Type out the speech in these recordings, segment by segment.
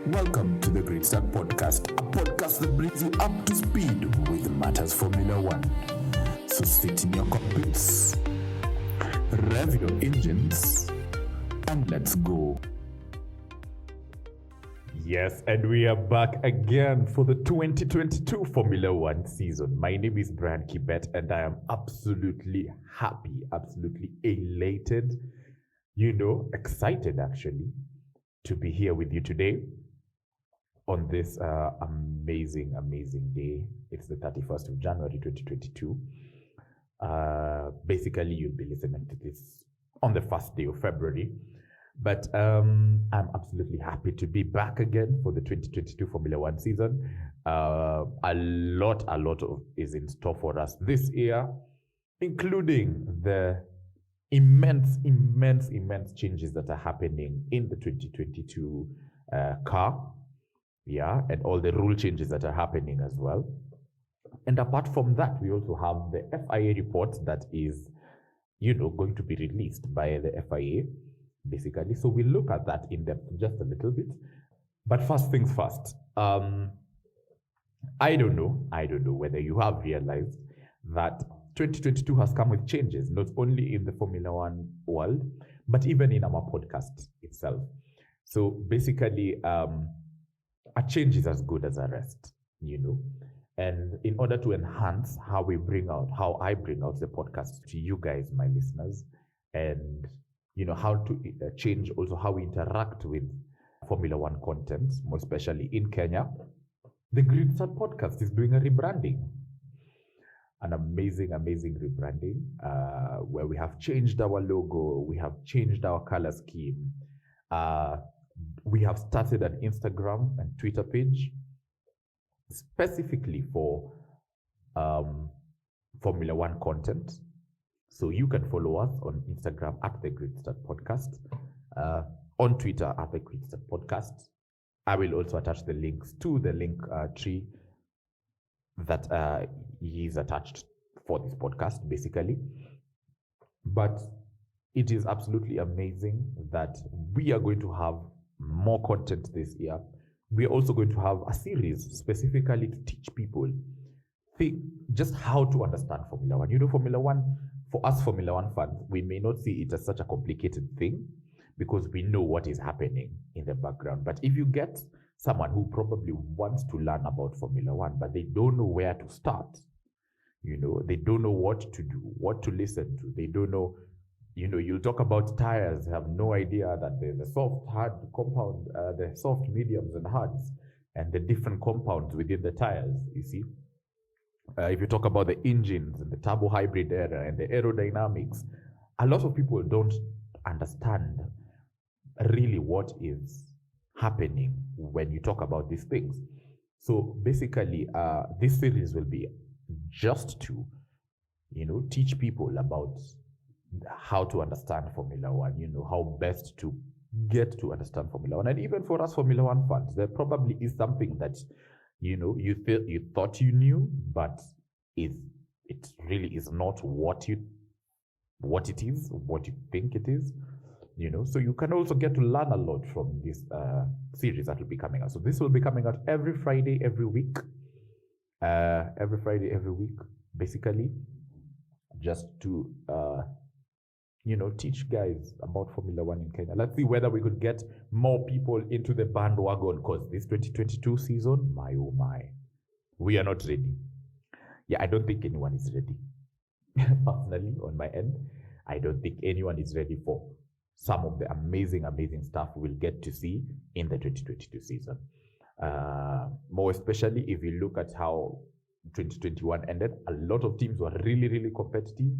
Welcome to the Great Start Podcast, a podcast that brings you up to speed with matters Formula One. So sit in your cockpits, rev your engines, and let's go. Yes, and we are back again for the 2022 Formula One season. My name is Brian Kibet, and I am absolutely happy, absolutely elated, excited actually, to be here with you today on this amazing day. It's the 31st of January 2022. Basically, you'll be listening to this on the first day of February. But I'm absolutely happy to be back again for the 2022 Formula One season. A lot is in store for us this year, including the immense changes that are happening in the 2022 car. Yeah, and all the rule changes that are happening as well. And apart from that, we also have the FIA report that is, going to be released by the FIA, basically. So we'll look at that in depth just a little bit. But first things first, I don't know whether you have realized that 2022 has come with changes, not only in the Formula One world, but even in our podcast itself. So basically, a change is as good as a rest, And in order to enhance how I bring out the podcast to you guys, my listeners, and how to change also how we interact with Formula One content, more especially in Kenya, the Great Start Podcast is doing a rebranding. An amazing rebranding where we have changed our logo, we have changed our color scheme. We have started an Instagram and Twitter page specifically for Formula One content. So you can follow us on Instagram at the Great Start Podcast, on Twitter at the Great Start Podcast. I will also attach the links to the link tree that is attached for this podcast, basically. But it is absolutely amazing that we are going to have more content this year. We are also going to have a series specifically to teach people just how to understand Formula One. Formula One, for us Formula One fans, we may not see it as such a complicated thing because we know what is happening in the background. But if you get someone who probably wants to learn about Formula One, but they don't know where to start, they don't know what to do, what to listen to, they don't know, you'll talk about tires, have no idea that there's a soft, hard compound, the soft, mediums, and hards, and the different compounds within the tires, you see. If you talk about the engines and the turbo hybrid era and the aerodynamics, a lot of people don't understand really what is happening when you talk about these things. So basically, this series will be just to, teach people about how to understand Formula One, how best to get to understand Formula One. And even for us Formula One fans, there probably is something that, you thought you knew, but it really is not what it is, what you think it is, So you can also get to learn a lot from this series that will be coming out. So this will be coming out every Friday, every week. Basically, just to teach guys about Formula One in Kenya. Let's see whether we could get more people into the bandwagon, because this 2022 season, my oh my, we are not ready. Yeah, I don't think anyone is ready. Personally, on my end, I don't think anyone is ready for some of the amazing stuff we'll get to see in the 2022 season. More especially if you look at how 2021 ended, a lot of teams were really competitive.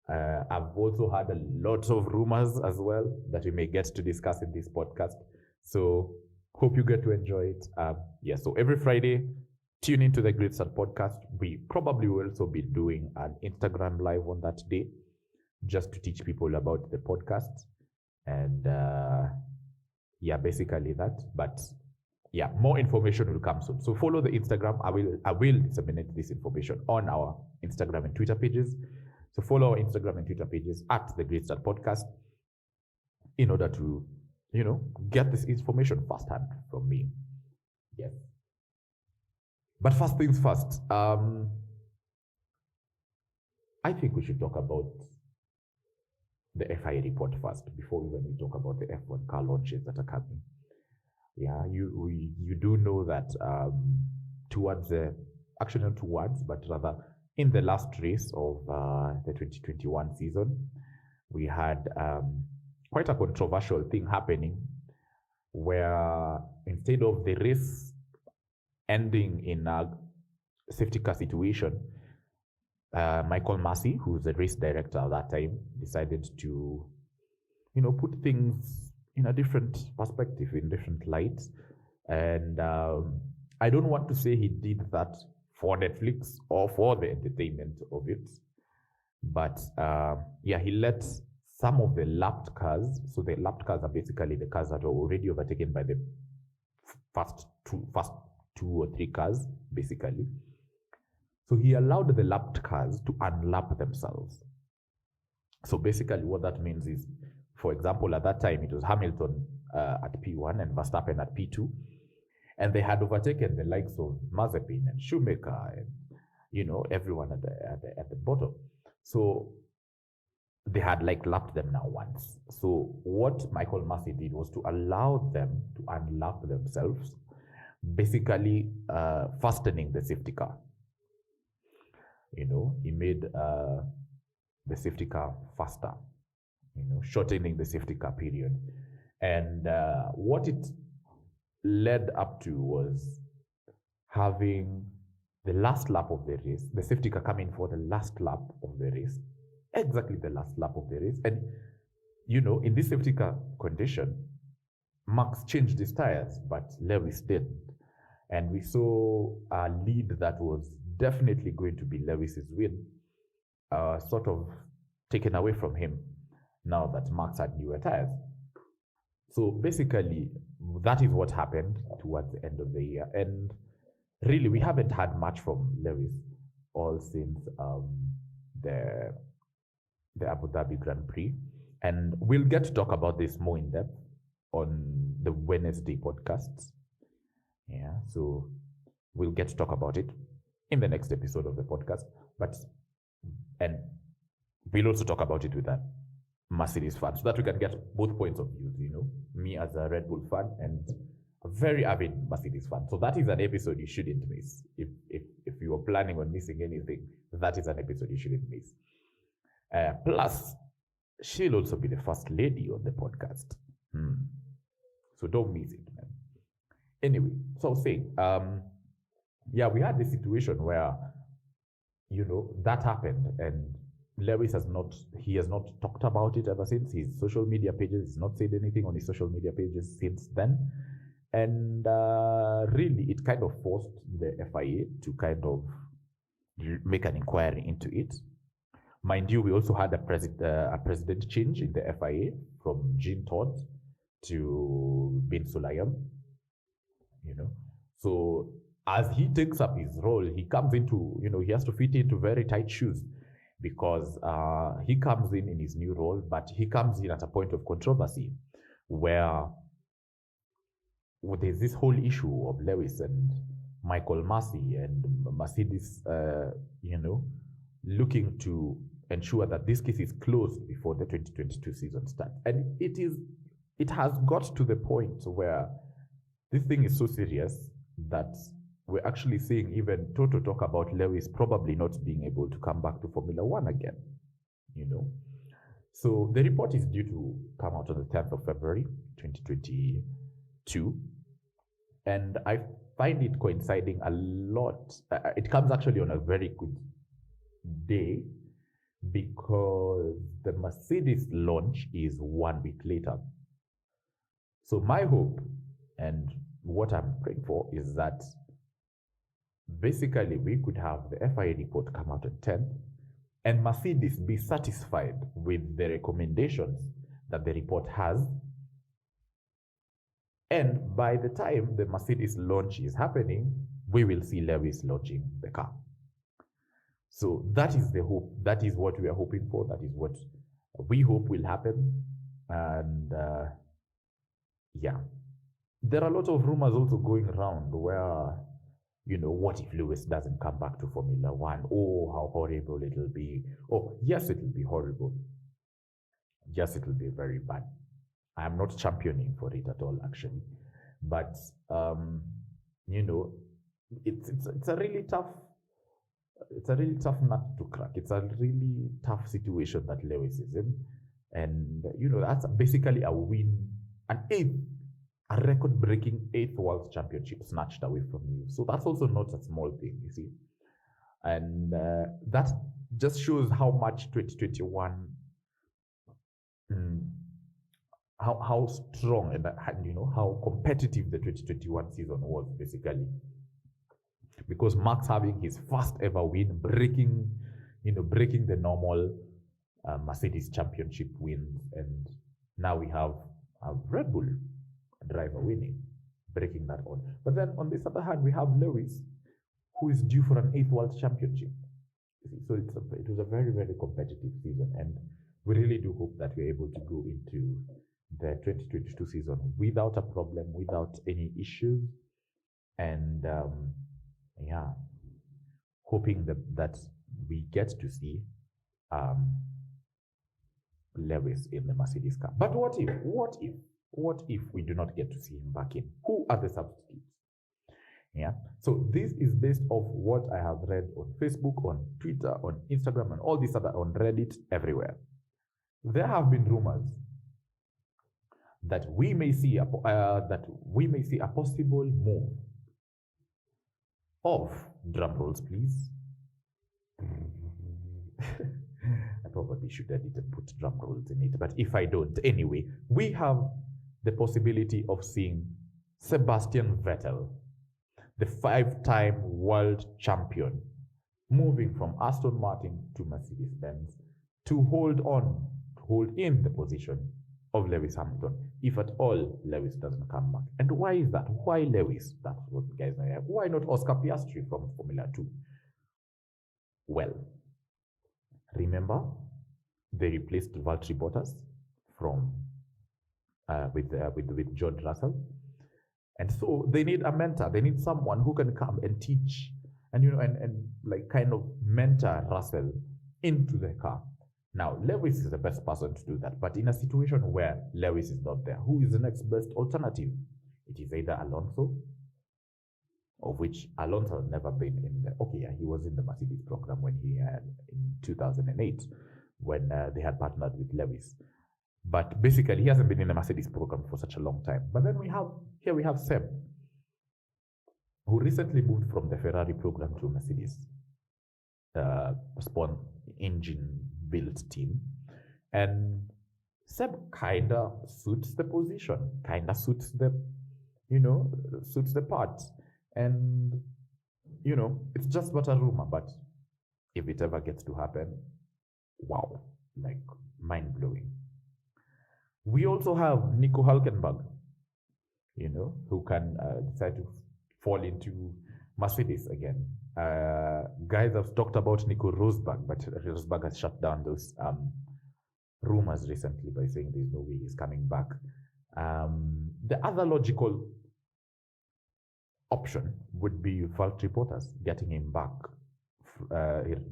I've also had a lot of rumors as well that we may get to discuss in this podcast. So hope you get to enjoy it. So every Friday, tune into the Great Start Podcast. We probably will also be doing an Instagram live on that day, just to teach people about the podcast. And basically that. But more information will come soon. So follow the Instagram. I will disseminate this information on our Instagram and Twitter pages. So follow our Instagram and Twitter pages at the Great Start Podcast in order to get this information firsthand from me. Yes. But first things first, I think we should talk about the FIA report first before we talk about the F1 car launches that are coming. Yeah, you do know that actually not towards, but rather in the last race of the 2021 season, we had quite a controversial thing happening where instead of the race ending in a safety car situation, Michael Massey, who's the race director at that time, decided to, put things in a different perspective, in different lights. And I don't want to say he did that for Netflix or for the entertainment of it, but he let some of the lapped cars. So the lapped cars are basically the cars that are already overtaken by the first two or three cars, basically. So he allowed the lapped cars to unlap themselves. So basically what that means is, for example, at that time, it was Hamilton at P1 and Verstappen at P2. And they had overtaken the likes of Mazepin and Schumacher and, everyone at the bottom. So they had lapped them now once. So what Michael Massey did was to allow them to unlap themselves, basically fastening the safety car. He made the safety car faster, shortening the safety car period. And what it led up to was having the last lap of the race, the safety car coming for the last lap of the race, exactly the last lap of the race. And, in this safety car condition, Max changed his tires, but Lewis didn't. And we saw a lead that was definitely going to be Lewis's win, sort of taken away from him now that Max had newer tires. So basically, that is what happened towards the end of the year. And really, we haven't had much from Lewis all since the Abu Dhabi Grand Prix. And we'll get to talk about this more in depth on the Wednesday podcasts. Yeah, so we'll get to talk about it in the next episode of the podcast. And we'll also talk about it with a Mercedes fan, so that we can get both points of views, me as a Red Bull fan and a very avid Mercedes fan. So that is an episode you shouldn't miss. If you are planning on missing anything, that is an episode you shouldn't miss. Plus, she'll also be the first lady on the podcast. So don't miss it, man. Anyway, so I was saying, we had this situation where, that happened, and Lewis has not talked about it ever since. His social media pages, he's not said anything on his social media pages since then. And really, it kind of forced the FIA to kind of make an inquiry into it. Mind you, we also had a president change in the FIA from Jean Todt to Bin Sulayem. So as he takes up his role, he comes into, he has to fit into very tight shoes, because he comes in his new role, but he comes in at a point of controversy where there's this whole issue of Lewis and Michael Massey and Mercedes, looking to ensure that this case is closed before the 2022 season starts. And it has got to the point where this thing is so serious that we're actually seeing even Toto talk about Lewis probably not being able to come back to Formula One again, So the report is due to come out on the 10th of February, 2022. And I find it coinciding a lot. It comes actually on a very good day, because the Mercedes launch is 1 week later. So my hope and what I'm praying for is that basically we could have the FIA report come out on 10th, and Mercedes be satisfied with the recommendations that the report has. And by the time the Mercedes launch is happening, we will see Lewis launching the car. So that is the hope. That is what we are hoping for. That is what we hope will happen. And yeah, there are a lot of rumors also going around where, what if Lewis doesn't come back to Formula One? Oh, how horrible it'll be. Oh, yes, it'll be horrible. Yes, it'll be very bad. I am not championing for it at all, actually. But, it's a really tough nut to crack. It's a really tough situation that Lewis is in. And, that's basically a win, a record-breaking 8th World Championship snatched away from you. So that's also not a small thing, you see. And that just shows how much 2021, how strong and how competitive the 2021 season was, basically. Because Max having his first ever win, breaking the normal Mercedes championship wins, and now we have a Red Bull driver winning, breaking that on. But then on this other hand, we have Lewis, who is due for an 8th World Championship. So it was a very, very competitive season, and we really do hope that we're able to go into the 2022 season without a problem, without any issues, and hoping that we get to see Lewis in the Mercedes car. But what if we do not get to see him back in? Who are the substitutes? Yeah. So this is based off what I have read on Facebook, on Twitter, on Instagram, and all these other, on Reddit, everywhere. There have been rumors that we may see a possible move of, drum rolls please. I probably should edit and put drum rolls in it, but if I don't, anyway, we have the possibility of seeing Sebastian Vettel, the 5-time world champion, moving from Aston Martin to Mercedes-Benz to hold in the position of Lewis Hamilton, if at all Lewis doesn't come back. And why is that? Why Lewis? That's what guys may have. Why not Oscar Piastri from Formula 2? Well, remember, they replaced Valtteri Bottas from with George Russell, and so they need a mentor. They need someone who can come and teach and like kind of mentor Russell into the car. Now, Lewis is the best person to do that, but in a situation where Lewis is not there, who is the next best alternative? It is either Alonso, of which Alonso has never been in the, he was in the Mercedes program when he had in 2008, when they had partnered with Lewis. But basically, he hasn't been in the Mercedes program for such a long time. But then we have Seb, who recently moved from the Ferrari program to Mercedes, spawn engine build team. And Seb kinda suits the position, kinda suits the, suits the part. And, it's just but a rumor, but if it ever gets to happen, wow, like mind-blowing. We also have Nico Hulkenbach, who can decide to fall into Mercedes again. Guys have talked about Nico Rosberg, but Rosberg has shut down those rumors recently by saying there's no way he's coming back. The other logical option would be Valtteri Bottas, getting him back,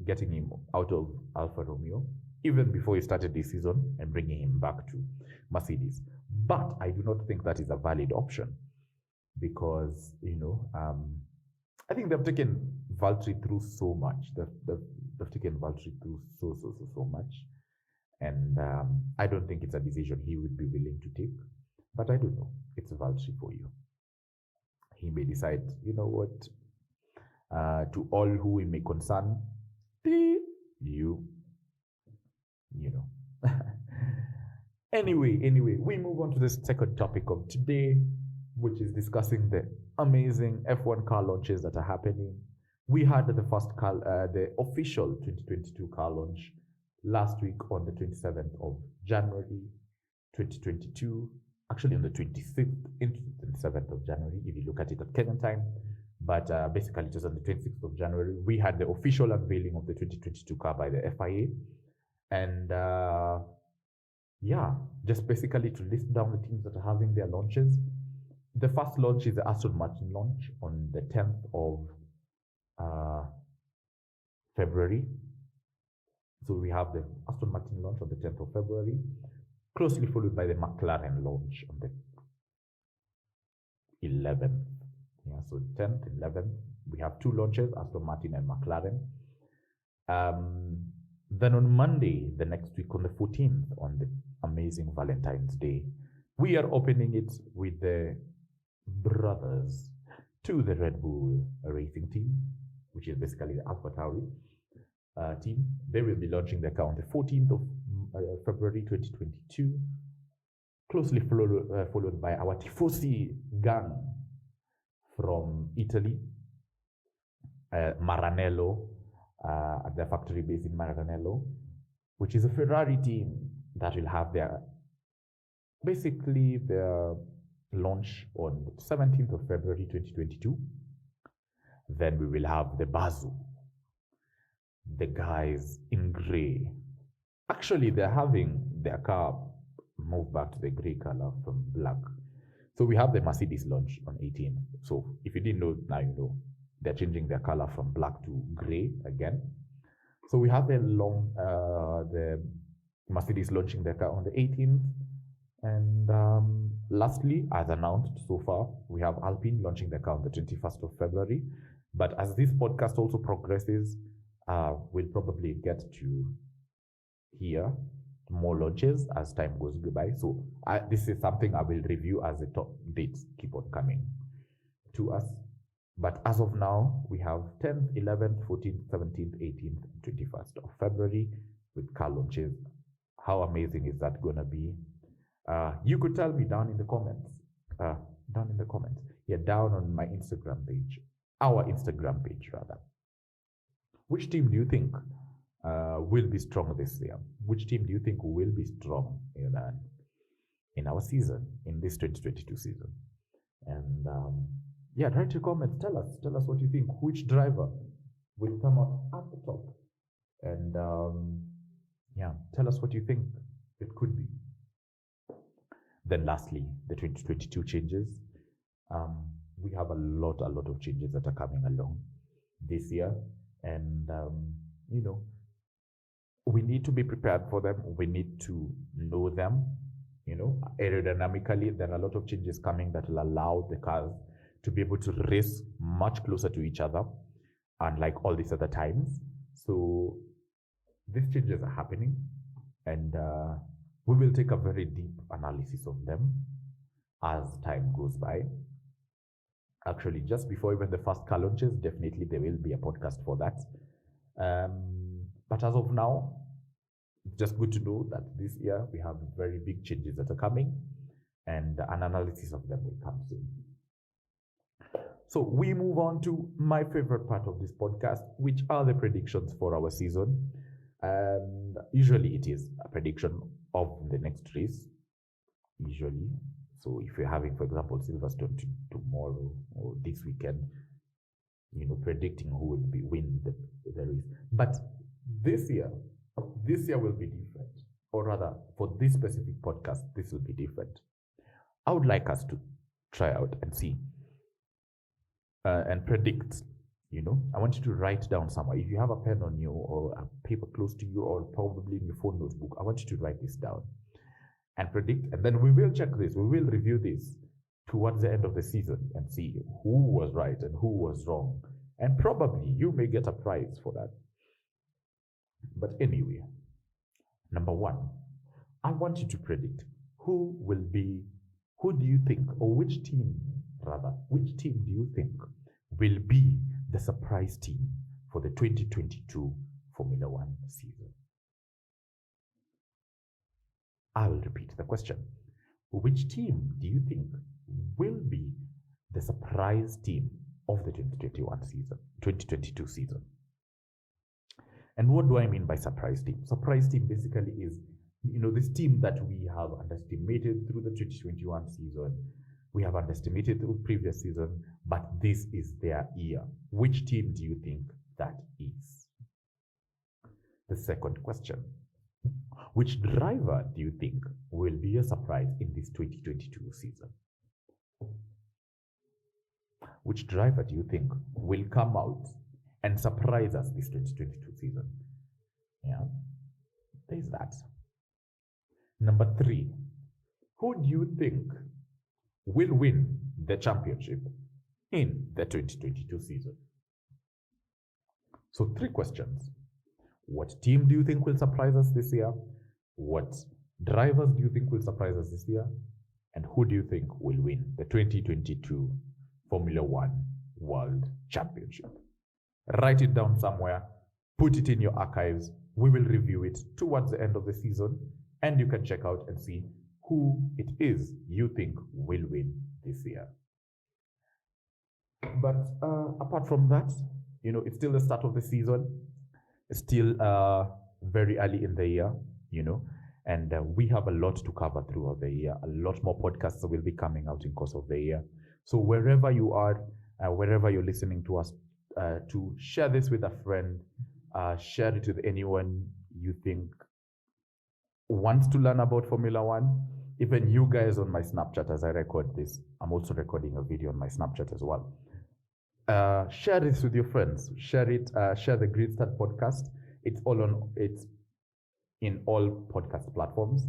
getting him out of Alfa Romeo even before he started this season and bringing him back to Mercedes. But I do not think that is a valid option because, I think they've taken Valtteri through so much. They've taken Valtteri through so much. And I don't think it's a decision he would be willing to take. But I don't know. It's Valtteri for you. He may decide, to all who we may concern, Anyway, we move on to the second topic of today, which is discussing the amazing F1 car launches that are happening. We had the official 2022 car launch last week on the 27th of January 2022. Actually on the 26th into the 27th of January, if you look at it at Kenyan time. But basically it was on the 26th of January. We had the official unveiling of the 2022 car by the FIA. And yeah, just basically to list down the teams that are having their launches. The first launch is the Aston Martin launch on the 10th of February. So we have the Aston Martin launch on the 10th of February, closely followed by the McLaren launch on the 11th. Yeah, so 10th, 11th, we have two launches, Aston Martin and McLaren. Then on Monday, the next week, on the 14th, on the amazing Valentine's Day, we are opening it with the brothers to the Red Bull racing team, which is basically the AlphaTauri team. They will be launching their car on the 14th of February 2022, closely followed by our Tifosi gang from Italy, Maranello, at their factory base in Maranello, which is a Ferrari team that will have their launch on the 17th of February 2022. Then we will have the Bazu, the guys in grey. Actually, they're having their car move back to the grey color from black. So we have the Mercedes launch on 18th. So if you didn't know, now you know. They're changing their color from black to grey again. So we have the Mercedes launching their car on the 18th. And lastly, as announced so far, we have Alpine launching their car on the 21st of February. But as this podcast also progresses, we'll probably get to hear more launches as time goes by. So this is something I will review as the top dates keep on coming to us. But as of now, we have 10th, 11th, 14th, 17th, 18th, and 21st of February with car launches. How amazing is that going to be? You could tell me down in the comments. Yeah, down on my Instagram page. Our Instagram page, rather. Which team do you think will be strong this year? Which team do you think will be strong in our season, in this 2022 season? And yeah, write your comments. Tell us what you think. Which driver will come out at the top? And yeah, tell us what you think it could be. Then lastly, the 2022 changes. We have a lot of changes that are coming along this year. And, you know, we need to be prepared for them. We need to know them. You know, aerodynamically, there are a lot of changes coming that will allow the cars to be able to race much closer to each other, unlike all these other times. So these changes are happening, and we will take a very deep analysis of them as time goes by. Actually, just before even the first car launches, definitely there will be a podcast for that. But as of now, it's just good to know that this year we have very big changes that are coming, and an analysis of them will come soon. So we move on to my favorite part of this podcast, which are the predictions for our season. And usually it is a prediction of the next race, usually. So if you're having, for example, Silverstone tomorrow or this weekend, you know, predicting who will win the race. But this year will be different. Or rather, for this specific podcast, this will be different. I would like us to try out and see and predict. You know, I want you to write down somewhere. If you have a pen on you or a paper close to you or probably in your phone notebook, I want you to write this down and predict. And then we will check this. We will review this towards the end of the season and see who was right and who was wrong. And probably you may get a prize for that. But anyway, number one, I want you to predict who do you think, or which team do you think will be the surprise team for the 2022 Formula One season? I will repeat the question. Which team do you think will be the surprise team of the 2022 season? And what do I mean by surprise team? Surprise team basically is, you know, this team that we have underestimated through the 2021 season. We have underestimated through previous season, but this is their year. Which team do you think that is? The second question. Which driver do you think will be a surprise in this 2022 season? Which driver do you think will come out and surprise us this 2022 season? Yeah, there's that. Number 3, who do you think will win the championship in the 2022 season? So 3 questions. What team do you think will surprise us this year? What drivers do you think will surprise us this year? And who do you think will win the 2022 Formula One World Championship? Write it down somewhere, put it in your archives. We will review it towards the end of the season, and you can check out and see who it is you think will win this year. But apart from that, it's still the start of the season. It's still very early in the year, and we have a lot to cover throughout the year. A lot more podcasts will be coming out in course of the year. So wherever you are, wherever you're listening to us, to share this with a friend, share it with anyone you think wants to learn about Formula One. Even you guys on my Snapchat as I record this, I'm also recording a video on my Snapchat as well. Share this with your friends. Share it. Share the Great Start podcast. It's in all podcast platforms.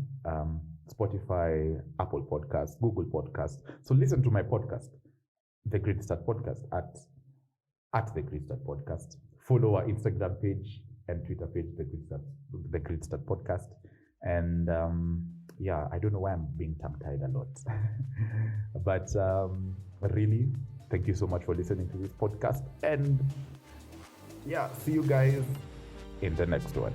Spotify, Apple Podcasts, Google Podcasts. So listen to my podcast, the Great Start Podcast, at the Great Start Podcast. Follow our Instagram page and Twitter page, the Great Start Podcast. And I don't know why I'm being tongue-tied a lot. But really, thank you so much for listening to this podcast. And see you guys in the next one.